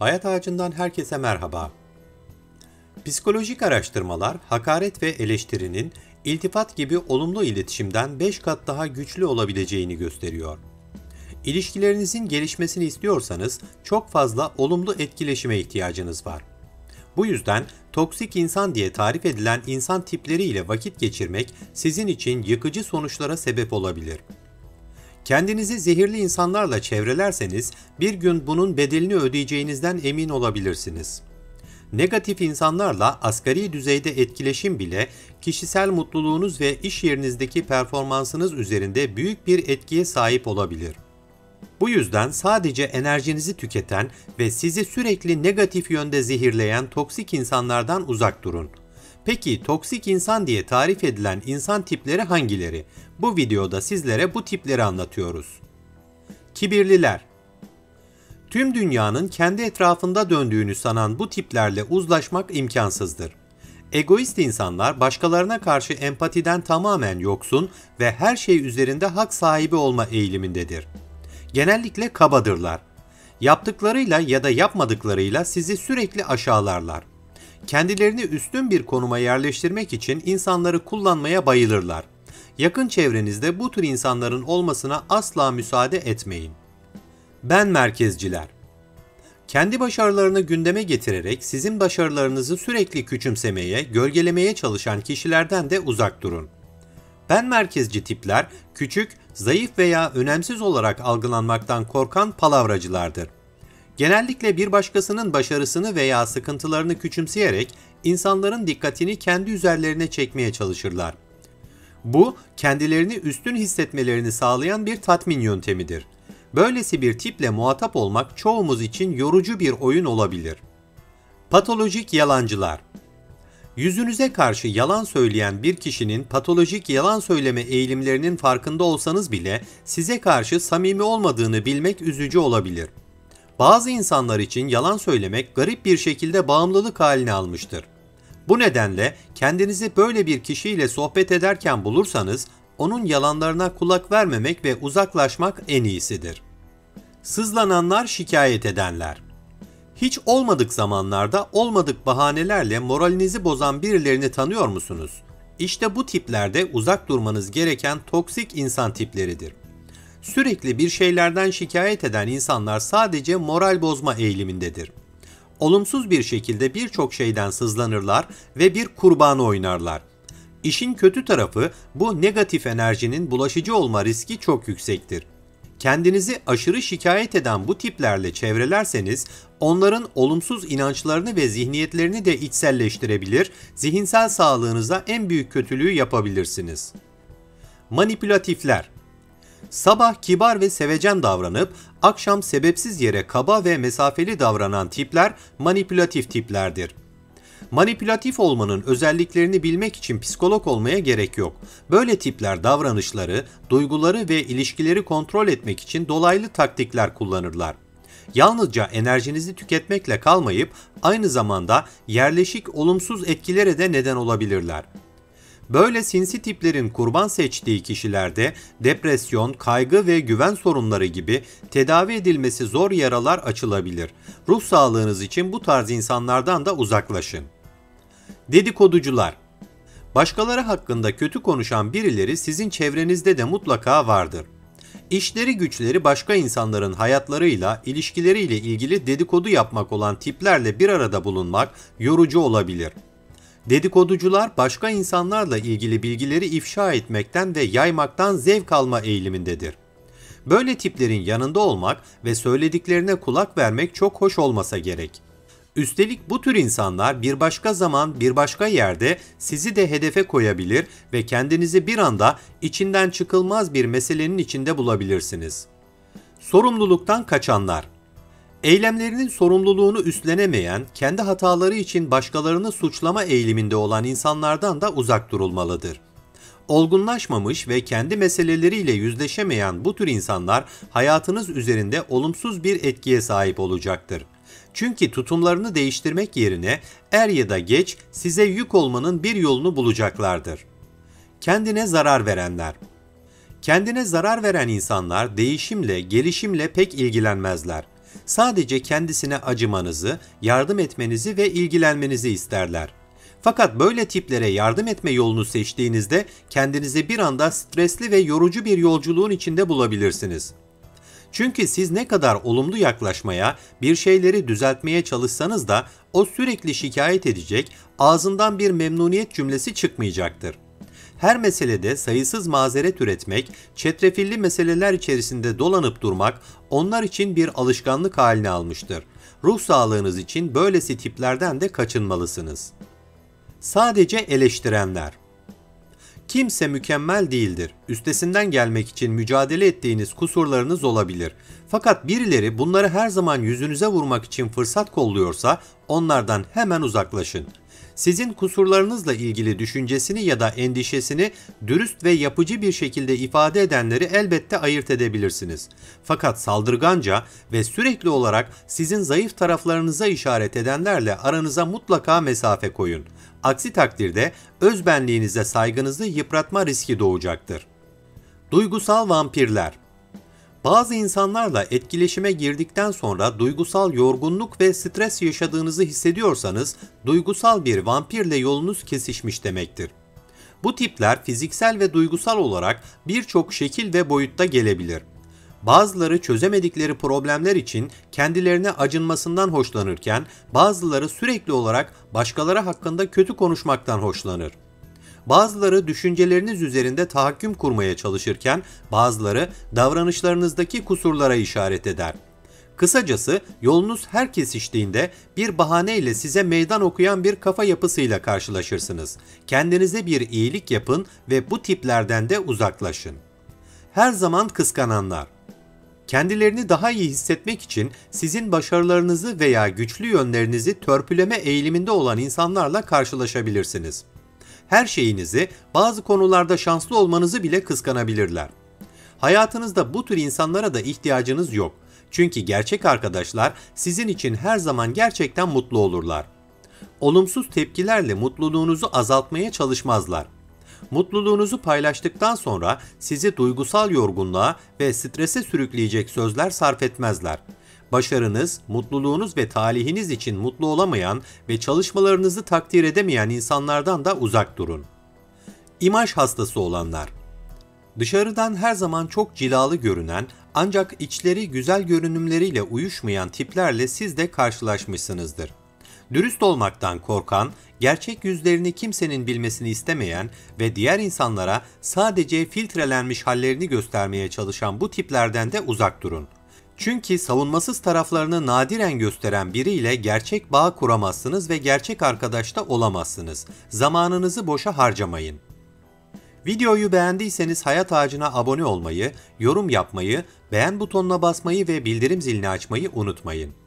Hayat Ağacı'ndan herkese merhaba. Psikolojik araştırmalar, hakaret ve eleştirinin iltifat gibi olumlu iletişimden 5 kat daha güçlü olabileceğini gösteriyor. İlişkilerinizin gelişmesini istiyorsanız çok fazla olumlu etkileşime ihtiyacınız var. Bu yüzden toksik insan diye tarif edilen insan tipleriyle vakit geçirmek sizin için yıkıcı sonuçlara sebep olabilir. Kendinizi zehirli insanlarla çevrelerseniz bir gün bunun bedelini ödeyeceğinizden emin olabilirsiniz. Negatif insanlarla asgari düzeyde etkileşim bile kişisel mutluluğunuz ve iş yerinizdeki performansınız üzerinde büyük bir etkiye sahip olabilir. Bu yüzden sadece enerjinizi tüketen ve sizi sürekli negatif yönde zehirleyen toksik insanlardan uzak durun. Peki toksik insan diye tarif edilen insan tipleri hangileri? Bu videoda sizlere bu tipleri anlatıyoruz. Kibirliler. Tüm dünyanın kendi etrafında döndüğünü sanan bu tiplerle uzlaşmak imkansızdır. Egoist insanlar başkalarına karşı empatiden tamamen yoksun ve her şey üzerinde hak sahibi olma eğilimindedir. Genellikle kabadırlar. Yaptıklarıyla ya da yapmadıklarıyla sizi sürekli aşağılarlar. Kendilerini üstün bir konuma yerleştirmek için insanları kullanmaya bayılırlar. Yakın çevrenizde bu tür insanların olmasına asla müsaade etmeyin. Ben merkezciler. Kendi başarılarını gündeme getirerek sizin başarılarınızı sürekli küçümsemeye, gölgelemeye çalışan kişilerden de uzak durun. Ben merkezci tipler, küçük, zayıf veya önemsiz olarak algılanmaktan korkan palavracılardır. Genellikle bir başkasının başarısını veya sıkıntılarını küçümseyerek insanların dikkatini kendi üzerlerine çekmeye çalışırlar. Bu, kendilerini üstün hissetmelerini sağlayan bir tatmin yöntemidir. Böylesi bir tiple muhatap olmak çoğumuz için yorucu bir oyun olabilir. Patolojik yalancılar. Yüzünüze karşı yalan söyleyen bir kişinin patolojik yalan söyleme eğilimlerinin farkında olsanız bile size karşı samimi olmadığını bilmek üzücü olabilir. Bazı insanlar için yalan söylemek garip bir şekilde bağımlılık haline almıştır. Bu nedenle kendinizi böyle bir kişiyle sohbet ederken bulursanız onun yalanlarına kulak vermemek ve uzaklaşmak en iyisidir. Sızlananlar, şikayet edenler. Hiç olmadık zamanlarda olmadık bahanelerle moralinizi bozan birilerini tanıyor musunuz? İşte bu tiplerde uzak durmanız gereken toksik insan tipleridir. Sürekli bir şeylerden şikayet eden insanlar sadece moral bozma eğilimindedir. Olumsuz bir şekilde birçok şeyden sızlanırlar ve bir kurbanı oynarlar. İşin kötü tarafı bu negatif enerjinin bulaşıcı olma riski çok yüksektir. Kendinizi aşırı şikayet eden bu tiplerle çevrelerseniz onların olumsuz inançlarını ve zihniyetlerini de içselleştirebilir, zihinsel sağlığınıza en büyük kötülüğü yapabilirsiniz. Manipülatifler. Sabah kibar ve sevecen davranıp akşam sebepsiz yere kaba ve mesafeli davranan tipler manipülatif tiplerdir. Manipülatif olmanın özelliklerini bilmek için psikolog olmaya gerek yok. Böyle tipler davranışları, duyguları ve ilişkileri kontrol etmek için dolaylı taktikler kullanırlar. Yalnızca enerjinizi tüketmekle kalmayıp aynı zamanda yerleşik olumsuz etkilere de neden olabilirler. Böyle sinsi tiplerin kurban seçtiği kişilerde depresyon, kaygı ve güven sorunları gibi tedavi edilmesi zor yaralar açılabilir. Ruh sağlığınız için bu tarz insanlardan da uzaklaşın. Dedikoducular. Başkaları hakkında kötü konuşan birileri sizin çevrenizde de mutlaka vardır. İşleri güçleri başka insanların hayatlarıyla, ilişkileriyle ilgili dedikodu yapmak olan tiplerle bir arada bulunmak yorucu olabilir. Dedikoducular başka insanlarla ilgili bilgileri ifşa etmekten ve yaymaktan zevk alma eğilimindedir. Böyle tiplerin yanında olmak ve söylediklerine kulak vermek çok hoş olmasa gerek. Üstelik bu tür insanlar bir başka zaman, bir başka yerde sizi de hedefe koyabilir ve kendinizi bir anda içinden çıkılmaz bir meselenin içinde bulabilirsiniz. Sorumluluktan kaçanlar. Eylemlerinin sorumluluğunu üstlenemeyen, kendi hataları için başkalarını suçlama eğiliminde olan insanlardan da uzak durulmalıdır. Olgunlaşmamış ve kendi meseleleriyle yüzleşemeyen bu tür insanlar hayatınız üzerinde olumsuz bir etkiye sahip olacaktır. Çünkü tutumlarını değiştirmek yerine er ya da geç size yük olmanın bir yolunu bulacaklardır. Kendine zarar verenler. Kendine zarar veren insanlar değişimle, gelişimle pek ilgilenmezler. Sadece kendisine acımanızı, yardım etmenizi ve ilgilenmenizi isterler. Fakat böyle tiplere yardım etme yolunu seçtiğinizde kendinizi bir anda stresli ve yorucu bir yolculuğun içinde bulabilirsiniz. Çünkü siz ne kadar olumlu yaklaşmaya, bir şeyleri düzeltmeye çalışsanız da o sürekli şikayet edecek, ağzından bir memnuniyet cümlesi çıkmayacaktır. Her meselede sayısız mazeret üretmek, çetrefilli meseleler içerisinde dolanıp durmak onlar için bir alışkanlık haline almıştır. Ruh sağlığınız için böylesi tiplerden de kaçınmalısınız. Sadece eleştirenler. Kimse mükemmel değildir. Üstesinden gelmek için mücadele ettiğiniz kusurlarınız olabilir. Fakat birileri bunları her zaman yüzünüze vurmak için fırsat kolluyorsa onlardan hemen uzaklaşın. Sizin kusurlarınızla ilgili düşüncesini ya da endişesini dürüst ve yapıcı bir şekilde ifade edenleri elbette ayırt edebilirsiniz. Fakat saldırganca ve sürekli olarak sizin zayıf taraflarınıza işaret edenlerle aranıza mutlaka mesafe koyun. Aksi takdirde özbenliğinize saygınızı yıpratma riski doğacaktır. Duygusal vampirler. Bazı insanlarla etkileşime girdikten sonra duygusal yorgunluk ve stres yaşadığınızı hissediyorsanız, duygusal bir vampirle yolunuz kesişmiş demektir. Bu tipler fiziksel ve duygusal olarak birçok şekil ve boyutta gelebilir. Bazıları çözemedikleri problemler için kendilerine acınmasından hoşlanırken, bazıları sürekli olarak başkaları hakkında kötü konuşmaktan hoşlanır. Bazıları düşünceleriniz üzerinde tahakküm kurmaya çalışırken, bazıları davranışlarınızdaki kusurlara işaret eder. Kısacası yolunuz her kesiştiğinde bir bahaneyle size meydan okuyan bir kafa yapısıyla karşılaşırsınız. Kendinize bir iyilik yapın ve bu tiplerden de uzaklaşın. Her zaman kıskananlar. Kendilerini daha iyi hissetmek için sizin başarılarınızı veya güçlü yönlerinizi törpüleme eğiliminde olan insanlarla karşılaşabilirsiniz. Her şeyinizi, bazı konularda şanslı olmanızı bile kıskanabilirler. Hayatınızda bu tür insanlara da ihtiyacınız yok. Çünkü gerçek arkadaşlar sizin için her zaman gerçekten mutlu olurlar. Olumsuz tepkilerle mutluluğunuzu azaltmaya çalışmazlar. Mutluluğunuzu paylaştıktan sonra sizi duygusal yorgunluğa ve strese sürükleyecek sözler sarf etmezler. Başarınız, mutluluğunuz ve talihiniz için mutlu olamayan ve çalışmalarınızı takdir edemeyen insanlardan da uzak durun. İmaj hastası olanlar. Dışarıdan her zaman çok cilalı görünen ancak içleri güzel görünümleriyle uyuşmayan tiplerle siz de karşılaşmışsınızdır. Dürüst olmaktan korkan, gerçek yüzlerini kimsenin bilmesini istemeyen ve diğer insanlara sadece filtrelenmiş hallerini göstermeye çalışan bu tiplerden de uzak durun. Çünkü savunmasız taraflarını nadiren gösteren biriyle gerçek bağ kuramazsınız ve gerçek arkadaş da olamazsınız. Zamanınızı boşa harcamayın. Videoyu beğendiyseniz Hayat Ağacı'na abone olmayı, yorum yapmayı, beğen butonuna basmayı ve bildirim zilini açmayı unutmayın.